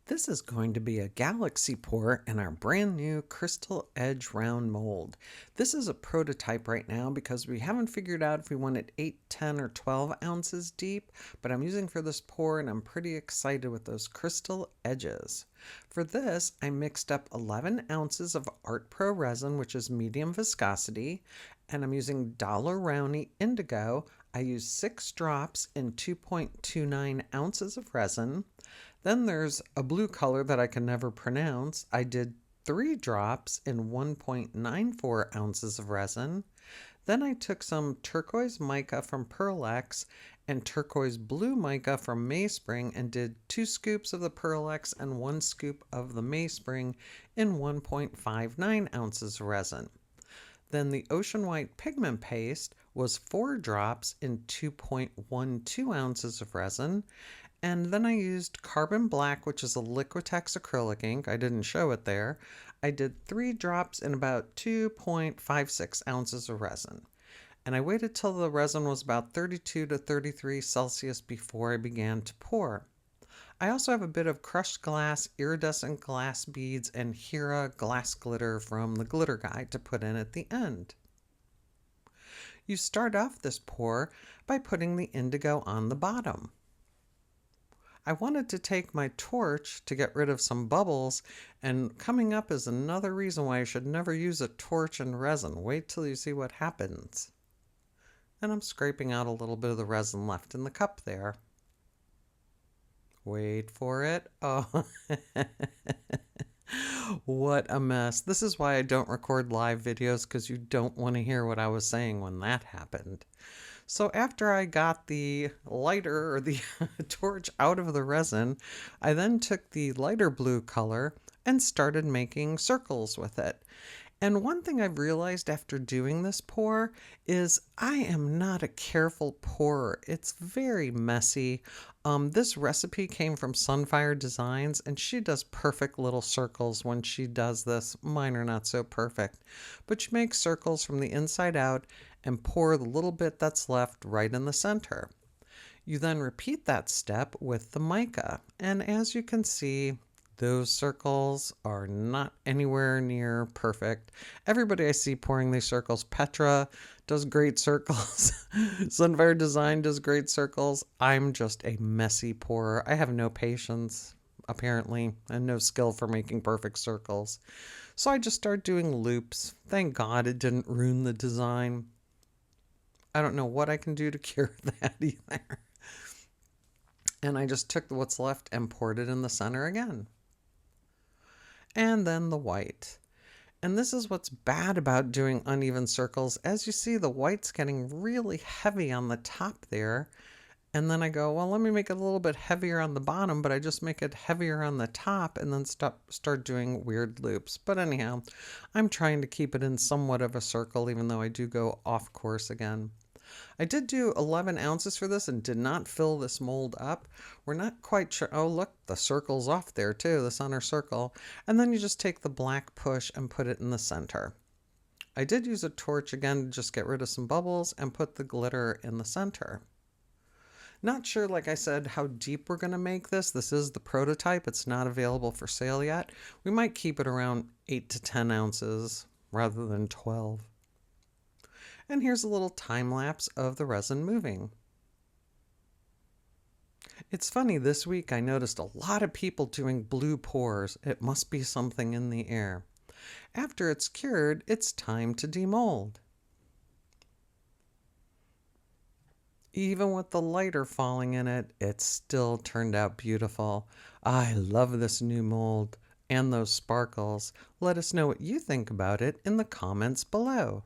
This is going to be a galaxy pour in our brand new crystal edge round mold. This is a prototype right now because we haven't figured out if we want it 8, 10, or 12 ounces deep, but I'm using for this pour and I'm pretty excited with those crystal edges. For this, I mixed up 11 ounces of Art Pro Resin, which is medium viscosity, and I'm using Rowney Indigo. I used 6 drops in 2.29 ounces of resin. Then there's a blue color that I can never pronounce. I did 3 drops in 1.94 ounces of resin. Then I took some turquoise mica from Pearl-Ex and turquoise blue mica from Meyspring and did 2 scoops of the Pearl-Ex and 1 scoop of the Meyspring in 1.59 ounces of resin. Then the ocean white pigment paste was 4 drops in 2.12 ounces of resin. And then I used carbon black, which is a Liquitex acrylic ink. I didn't show it there. I did 3 drops in about 2.56 ounces of resin. And I waited till the resin was about 32 to 33 Celsius before I began to pour. I also have a bit of crushed glass, iridescent glass beads, and Hera glass glitter from the glitter guide to put in at the end. You start off this pour by putting the indigo on the bottom. I wanted to take my torch to get rid of some bubbles, and coming up is another reason why I should never use a torch and resin. Wait till you see what happens. And I'm scraping out a little bit of the resin left in the cup there. Wait for it. Oh, what a mess. This is why I don't record live videos, because you don't want to hear what I was saying when that happened. So after I got the lighter or the torch out of the resin, I then took the lighter blue color and started making circles with it. And one thing I've realized after doing this pour is I am not a careful pourer. It's very messy. This recipe came from Sunfire Designs, and she does perfect little circles when she does this. Mine are not so perfect. But you make circles from the inside out and pour the little bit that's left right in the center. You then repeat that step with the mica. And as you can see, those circles are not anywhere near perfect. Everybody I see pouring these circles, Petra does great circles. Sunfire Design does great circles. I'm just a messy pourer. I have no patience, apparently, and no skill for making perfect circles. So I just started doing loops. Thank God it didn't ruin the design. I don't know what I can do to cure that either. And I just took what's left and poured it in the center again. And then the white. And this is what's bad about doing uneven circles. As you see, the white's getting really heavy on the top there. And then I go, well, let me make it a little bit heavier on the bottom, but I just make it heavier on the top and then start doing weird loops. But anyhow, I'm trying to keep it in somewhat of a circle, even though I do go off course again. I did do 11 ounces for this and did not fill this mold up. We're not quite sure. Oh, look, the circle's off there too, the center circle. And then you just take the black push and put it in the center. I did use a torch again to just get rid of some bubbles and put the glitter in the center. Not sure, like I said, how deep we're going to make this. This is the prototype. It's not available for sale yet. We might keep it around 8 to 10 ounces rather than 12. And here's a little time lapse of the resin moving. It's funny, this week I noticed a lot of people doing blue pours. It must be something in the air. After it's cured, it's time to demold. Even with the lighter falling in it, it still turned out beautiful. I love this new mold and those sparkles. Let us know what you think about it in the comments below.